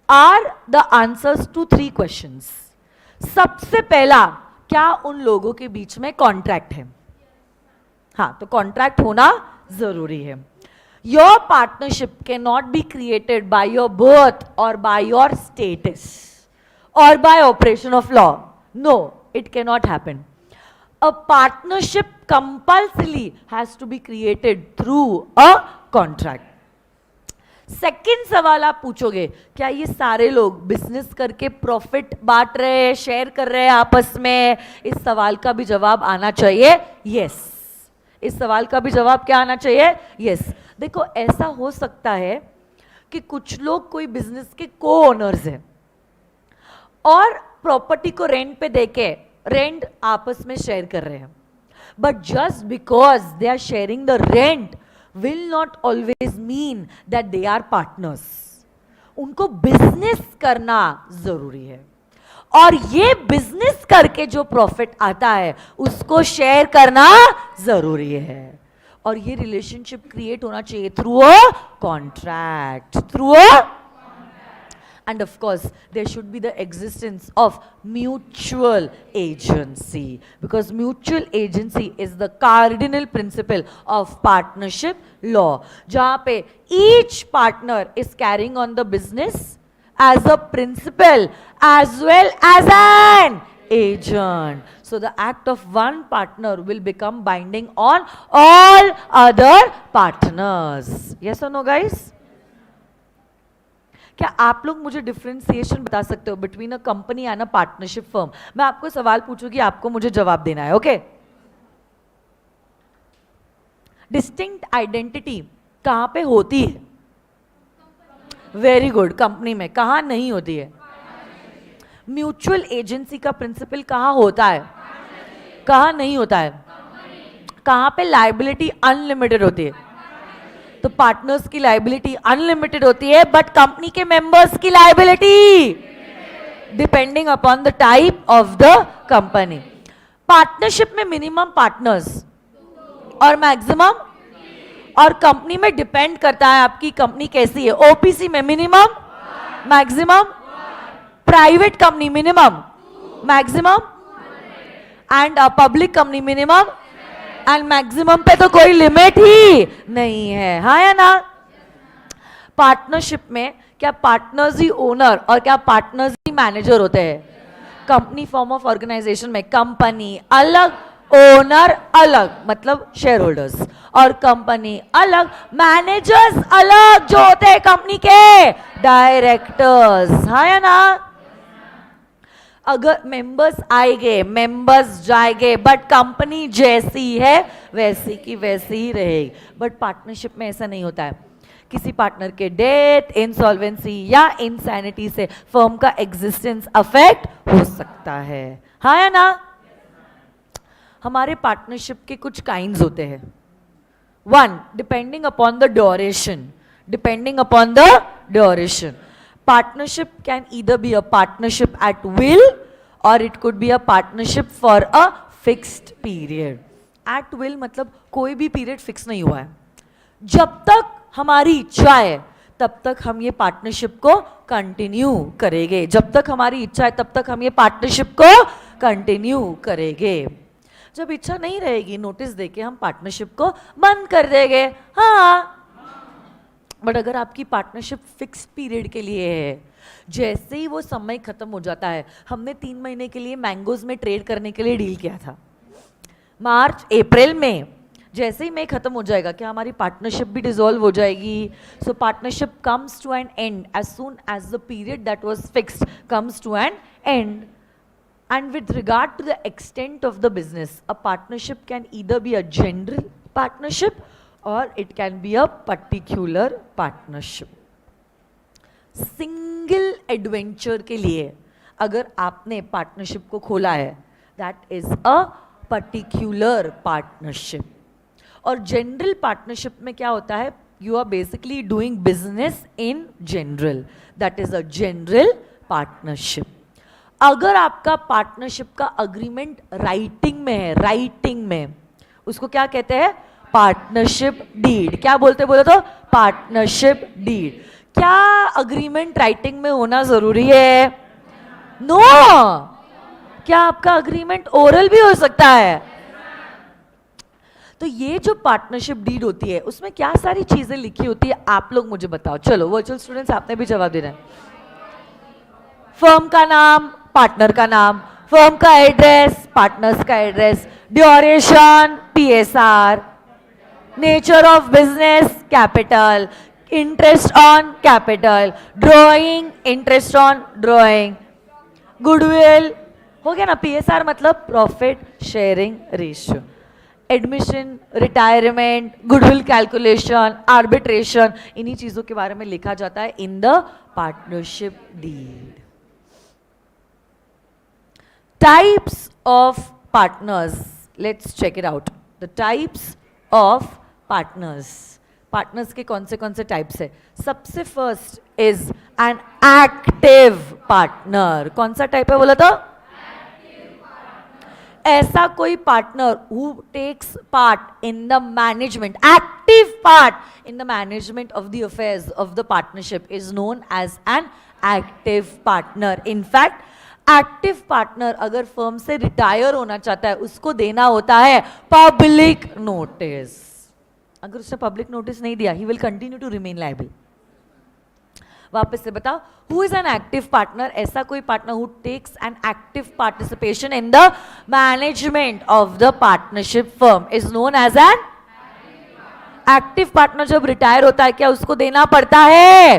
are the answers to 3 questions. सबसे पहला, क्या उन लोगों के बीच में कॉन्ट्रैक्ट है? हाँ, तो कॉन्ट्रैक्ट होना जरूरी है. Your partnership cannot be created by your birth or by your status or by operation of law. No, it cannot happen. A partnership compulsorily has to be created through a contract. Second सवाल आप पूछोगे, क्या ये सारे लोग business करके profit बांट रहे हैं, शेयर कर रहे हैं आपस में? इस सवाल का भी जवाब आना चाहिए यस. इस सवाल का भी जवाब क्या आना चाहिए? यस. देखो, ऐसा हो सकता है कि कुछ लोग कोई बिजनेस के को ओनर्स हैं और प्रॉपर्टी को रेंट पे देके रेंट आपस में शेयर कर रहे हैं, but just because they are sharing the rent will not always mean that they are partners. उनको बिजनेस करना जरूरी है और ये बिजनेस करके जो प्रॉफिट आता है उसको शेयर करना जरूरी है. और ये रिलेशनशिप क्रिएट होना चाहिए through a contract, and of course there should be the existence of mutual agency, because mutual agency is the cardinal principle of partnership law, jahan pe each partner is carrying on the business as a principal as well as an agent. So the act of one partner will become binding on all other partners. Yes or no guys? क्या आप लोग मुझे differentiation बता सकते हो between a company and a partnership firm? मैं आपको सवाल पूछूंगी, आपको मुझे जवाब देना है. ओके? डिस्टिंक्ट आइडेंटिटी कहां पे होती है? वेरी गुड, कंपनी में. कहां नहीं होती है? म्यूचुअल एजेंसी का प्रिंसिपल कहां होता है? कहां नहीं होता है? कहां पे लायबिलिटी अनलिमिटेड होती है? तो पार्टनर्स की लाइबिलिटी अनलिमिटेड होती है, बट कंपनी के मेंबर्स की liability depending upon the type of the company. Partnership में मिनिमम पार्टनर्स और मैक्सिमम, और कंपनी में डिपेंड करता है आपकी कंपनी कैसी है। ओपीसी में minimum, maximum, private company minimum, maximum, and public company minimum and maximum पे तो कोई लिमिट ही नहीं है, हाँ या ना। पार्टनरशिप में क्या पार्टनर्स ही ओनर और क्या पार्टनर्स ही मैनेजर होते हैं? कंपनी फॉर्म ऑफ ऑर्गेनाइजेशन में कंपनी अलग, ओनर अलग मतलब शेयर होल्डर्स, और कंपनी अलग, मैनेजर्स अलग जो होते हैं कंपनी के डायरेक्टर्स, हाँ या ना। अगर मेंबर्स आएंगे मेंबर्स जाएंगे, बट कंपनी जैसी है वैसी की वैसी ही रहेगी। बट पार्टनरशिप में ऐसा नहीं होता है। किसी पार्टनर के डेथ, इंसॉल्वेंसी या इंसैनिटी से फर्म का एग्जिस्टेंस अफेक्ट हो सकता है, हाँ या ना। हमारे पार्टनरशिप के कुछ काइंड्स होते हैं। One, depending upon the duration, depending upon the duration. Partnership can either be a partnership at will or it could be a partnership for a fixed period. At will मतलब कोई भी period fix नहीं हुआ है। जब तक हमारी इच्छा है तब तक हम ये पार्टनरशिप को कंटिन्यू करेंगे, जब तक हमारी इच्छा है तब तक हम ये पार्टनरशिप को कंटिन्यू करेंगे। जब इच्छा नहीं रहेगी नोटिस देके हम पार्टनरशिप को बंद कर देंगे, हाँ। बट अगर आपकी पार्टनरशिप फिक्स पीरियड के लिए है, जैसे ही वो समय खत्म हो जाता है, हमने 3 महीने के लिए मैंगोज में ट्रेड करने के लिए डील किया था, मार्च अप्रैल में, जैसे ही मई खत्म हो जाएगा क्या हमारी पार्टनरशिप भी डिसॉल्व हो जाएगी? So partnership comes to an end as soon as the period that was fixed comes to an end. And with regard to the extent of the business, a partnership can either be a general partnership or it can be a particular partnership. Single adventure के लिए अगर आपने partnership को खोला है, that is a particular partnership. और general partnership में क्या होता है? You are basically doing business in general. That is a general partnership. अगर आपका पार्टनरशिप का अग्रीमेंट राइटिंग में है, राइटिंग में, उसको क्या कहते हैं? Partnership deed. क्या बोलते बोले तो? Partnership deed. क्या अग्रीमेंट राइटिंग में होना जरूरी है? नो क्या आपका अग्रीमेंट ओरल भी हो सकता है? तो ये जो पार्टनरशिप डीड होती है उसमें क्या सारी चीजें लिखी होती है आप लोग मुझे बताओ। चलो वर्चुअल स्टूडेंट्स आपने भी जवाब देना है। फर्म का नाम, पार्टनर का नाम, फर्म का एड्रेस, पार्टनर्स का address, duration, PSR, nature of business, capital, interest on capital, drawing, interest on drawing, goodwill, हो गया ना। PSR मतलब profit sharing ratio, admission, retirement, goodwill calculation, arbitration, इन्हीं चीजों के बारे में लिखा जाता है in the partnership deed. Types of partners, let's check it out. The types of partners, partners के कौन से टाइप्स है? सबसे first is an active partner. कौन सा टाइप है बोला तो? ऐसा कोई partner who takes part in the management, active part in the management of the affairs of the partnership is known as an active partner. In fact active partner अगर firm से retire होना चाहता है उसको देना होता है पब्लिक नोटिस। अगर उसने पब्लिक नोटिस नहीं दिया he will continue to remain liable. वापस से बताओ, who is an active partner? ऐसा कोई partner who takes an active participation in the management of the partnership firm is known as an active partner. जब retire होता है क्या उसको देना पड़ता है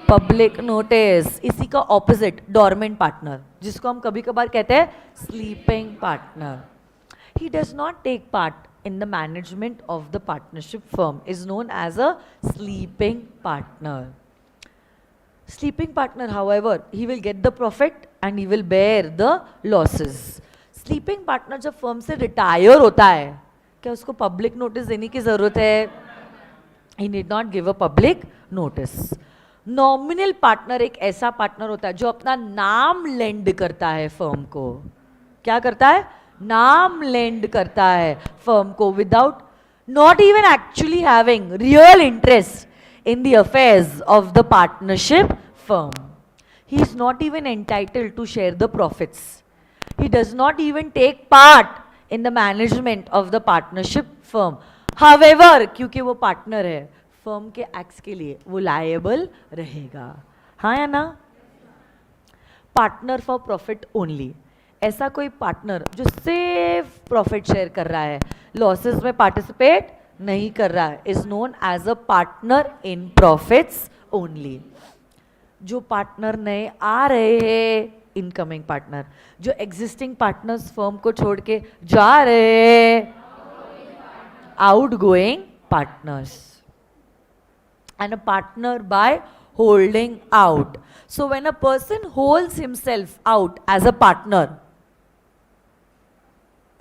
पब्लिक नोटिस। इसी का ऑपोजिट डोरमेंट पार्टनर, जिसको हम कभी कभार कहते हैं sleeping partner, he does not take part in the management of the partnership firm, is known as a sleeping partner. Sleeping partner, however, he will get the profit and he will bear the losses. Sleeping partner जब firm से retire होता है क्या उसको public notice देने की जरूरत है? He need not give a public notice. Nominal partner एक ऐसा पार्टनर होता है जो अपना नाम लेंड करता है फर्म को। क्या करता है? नाम लेंड करता है फर्म को, without not even actually having real interest in the affairs of the partnership firm. He is not even entitled to share the profits. He does not even take part in the management of the partnership firm. However, क्योंकि वो partner है, firm के acts के लिए वो liable रहेगा। हाँ या ना? पार्टनर फॉर प्रॉफिट ओनली, ऐसा कोई पार्टनर जो सिर्फ प्रॉफिट शेयर कर रहा है, लॉसेस में पार्टिसिपेट नहीं कर रहा है, is known as a partner in profits only. जो पार्टनर नए आ रहे हैं, इनकमिंग पार्टनर, जो एग्जिस्टिंग पार्टनर्स फर्म को छोड़ के जा रहे हैं, outgoing partners, and a partner by holding out. So when a person holds himself out as a partner,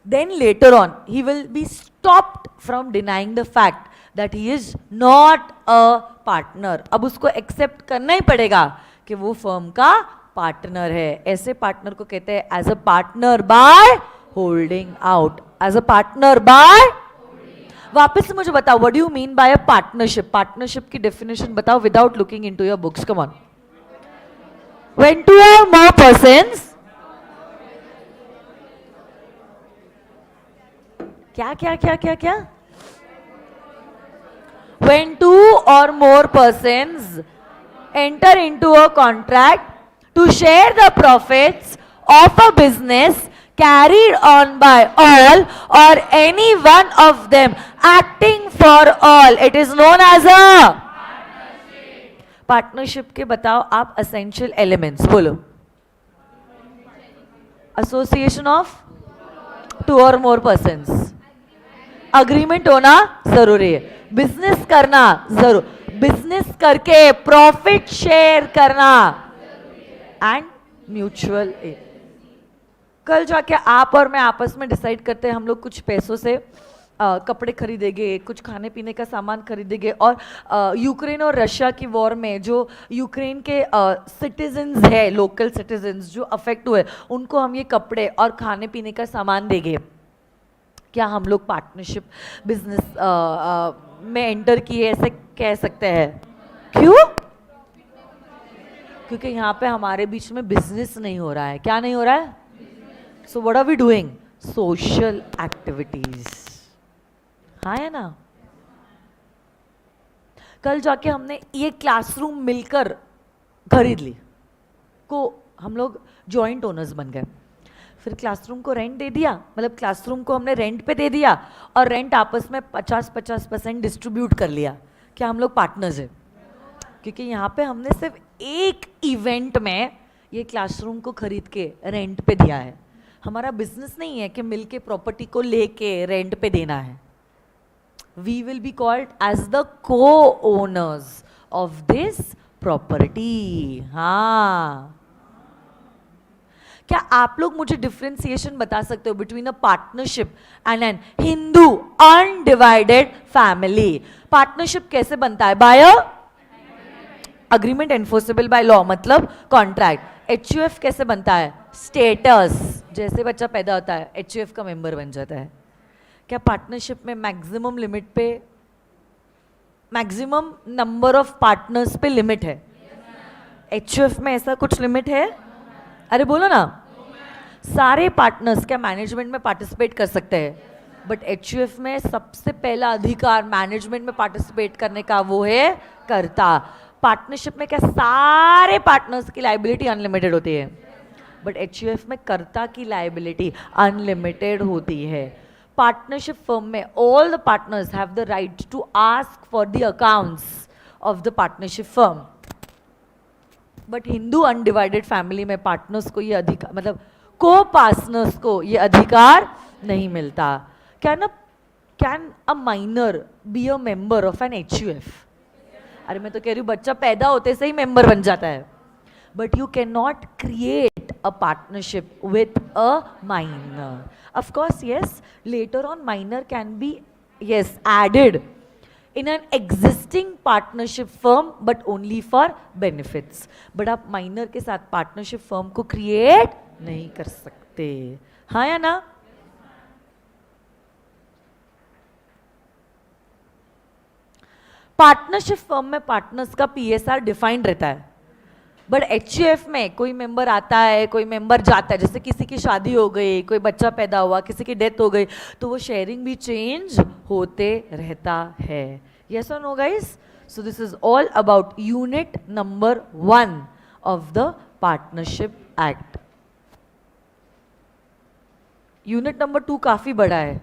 then later on he will be stopped from denying the fact that he is not a partner. अब उसको accept करना ही पड़ेगा कि वो firm का partner है। ऐसे partner को कहते हैं as a partner by holding out, as a partner by। वापस से मुझे बताओ, what do you mean by a partnership? Partnership की डेफिनेशन बताओ without looking into your books. Come on. When two और मोर पर्सन्स, क्या क्या क्या क्या क्या? व्हेन टू और more persons enter into a contract to share the profits of a business carried on by all or any one of them acting for all, it is known as a partnership। के बताओ आप essential elements बोलो। association of two or more persons, agreement होना जरूरी है, business करना जरूर, business करके प्रॉफिट शेयर करना, एंड म्यूचुअल एड। कल जाके आप और मैं आपस में डिसाइड करते हैं हम लोग कुछ पैसों से कपड़े खरीदेंगे, कुछ खाने पीने का सामान खरीदेंगे, और यूक्रेन और रशिया की वॉर में जो यूक्रेन के सिटीजन्स है, लोकल सिटीजन्स जो अफेक्ट हुए, उनको हम ये कपड़े और खाने पीने का सामान देंगे। क्या हम लोग पार्टनरशिप बिजनेस में एंटर किए, ऐसे कह सकते हैं? क्यों? क्योंकि यहाँ पे हमारे बीच में बिजनेस नहीं हो रहा है। क्या नहीं हो रहा है? So what are we doing? Social activities। हाँ या ना? कल जाके हमने ये क्लासरूम मिलकर खरीद ली, को हम लोग जॉइंट ओनर्स बन गए। फिर क्लासरूम को रेंट दे दिया, मतलब क्लासरूम को हमने रेंट पे दे दिया, और रेंट आपस में 50-50% डिस्ट्रीब्यूट कर लिया। क्या हम लोग पार्टनर्स हैं? क्योंकि यहाँ पे हमने सिर्फ एक इवेंट में ये क्लासरूम को खरीद के रेंट पे दिया है। हमारा बिजनेस नहीं है कि मिलके प्रॉपर्टी को लेके रेंट पे देना है। We will be called as the co owners of this property. हाँ, क्या आप लोग मुझे डिफरेंशिएशन बता सकते हो between a partnership and an Hindu undivided family? Partnership कैसे बनता है? By agreement enforceable by law, मतलब कॉन्ट्रैक्ट। एचयूएफ कैसे बनता है? स्टेटस, जैसे बच्चा पैदा होता है एचयूएफ का मेंबर बन जाता है। क्या पार्टनरशिप में मैक्सिमम लिमिट पे, मैक्सिमम नंबर ऑफ पार्टनर्स पे लिमिट है? एचयूएफ में ऐसा कुछ लिमिट है? अरे बोलो ना। सारे पार्टनर्स क्या मैनेजमेंट में पार्टिसिपेट कर सकते हैं? बट एचयूएफ में सबसे पहला अधिकार मैनेजमेंट में पार्टिसिपेट करने का वो है कर्ता। पार्टनरशिप में क्या सारे पार्टनर्स की लायबिलिटी अनलिमिटेड होती है? बट एचयूएफ में कर्ता की लायबिलिटी अनलिमिटेड होती है। पार्टनरशिप फर्म में all the partners have the right to ask for the accounts of the partnership firm. But Hindu undivided family में पार्टनर्स को ये अधिकार, मतलब को पार्टनर्स को ये अधिकार नहीं मिलता। Can a minor be a member of an HUF? अरे मैं तो कह रही हूँ बच्चा पैदा होते से ही मेंबर बन जाता है। But you can not create a partnership with a minor. Of course, yes, later on minor can be, yes, added in an existing partnership firm but only for benefits. But आप minor के साथ partnership firm को create नहीं कर सकते, हाँ या ना? पार्टनरशिप फर्म में पार्टनर्स का पीएसआर डिफाइंड रहता है, बट एचयूएफ में कोई मेंबर आता है, कोई मेंबर जाता है, जैसे किसी की शादी हो गई, कोई बच्चा पैदा हुआ, किसी की डेथ हो गई, तो वो शेयरिंग भी चेंज होते रहता है. यस और no guys? So this is all about unit number 1 of the partnership act. Unit number 2 काफी बड़ा है,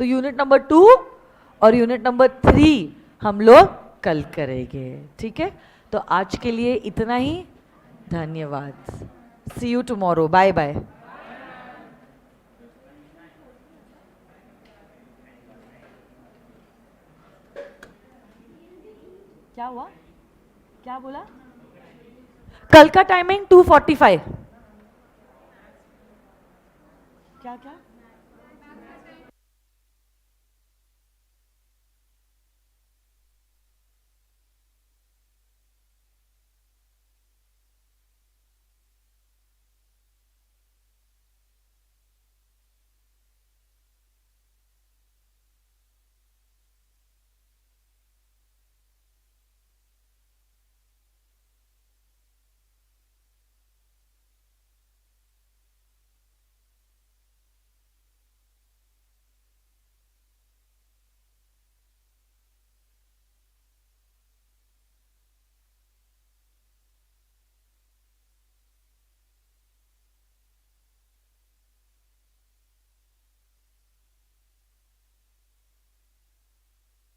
तो यूनिट नंबर 2 और यूनिट नंबर 3 हम लोग कल करेंगे, ठीक है? तो आज के लिए इतना ही. धन्यवाद. See you tomorrow. Bye bye. क्या हुआ? क्या बोला? कल का टाइमिंग 2:45. क्या क्या?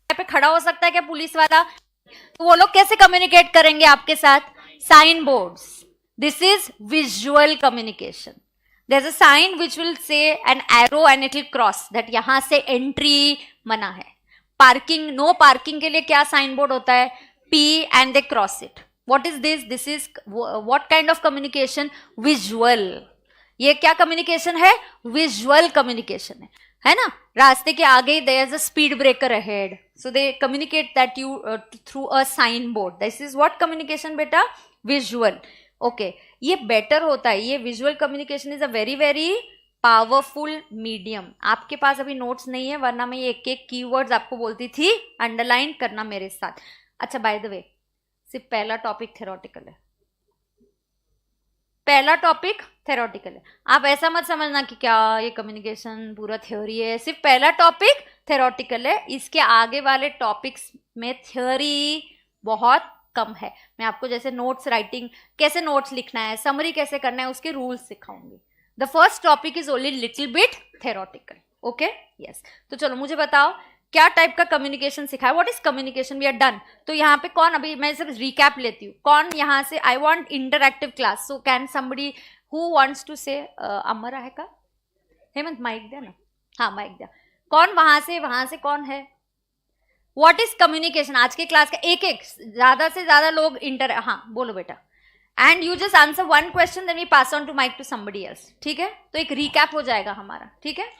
पे खड़ा हो सकता है क्या पुलिस वाला? तो वो लोग कैसे कम्युनिकेट करेंगे आपके साथ? Sign boards. This is visual communication. There is a sign which will say an arrow and it will cross that यहां से एंट्री मना है. पार्किंग, नो पार्किंग के लिए क्या साइन बोर्ड होता है? P and they cross it. What is this? This is what kind of communication? Visual. ये क्या कम्युनिकेशन है? विजुअल कम्युनिकेशन है ना? रास्ते के आगे there is a speed breaker ahead, so they communicate that you through a signboard. This is what communication बेटा? Visual. Okay, ये better होता है. ये visual communication is a very very powerful medium. आपके पास अभी notes नहीं है, वरना मैं ये एक एक keywords आपको बोलती थी, underline करना मेरे साथ. अच्छा, by the way, सिर्फ पहला topic theoretical है. पहला टॉपिक थेरोटिकल है. आप ऐसा मत समझना कि क्या ये कम्युनिकेशन पूरा थ्योरी है. सिर्फ पहला टॉपिक थेरोटिकल है. इसके आगे वाले टॉपिक्स में थ्योरी बहुत कम है. मैं आपको जैसे नोट्स राइटिंग, कैसे नोट्स लिखना है, समरी कैसे करना है, उसके रूल्स सिखाऊंगी. The first topic is only little bit theoretical. Okay, yes. तो चलो मुझे बताओ क्या टाइप का कम्युनिकेशन सिखाया? What is communication? We are done. तो यहाँ पे कौन, अभी मैं सिर्फ रिकैप लेती हूँ, कौन यहाँ से, I want interactive class. So can somebody who wants to say, अमरा है का? हेमंत माइक दे ना. हाँ माइक दिया. कौन वहां से कौन है? What is communication? आज के क्लास का एक एक, ज्यादा से ज्यादा लोग हाँ बोलो बेटा. And you just answer one question, then we pass on to mic to somebody else. ठीक है? तो एक रिकैप हो जाएगा हमारा. ठीक है?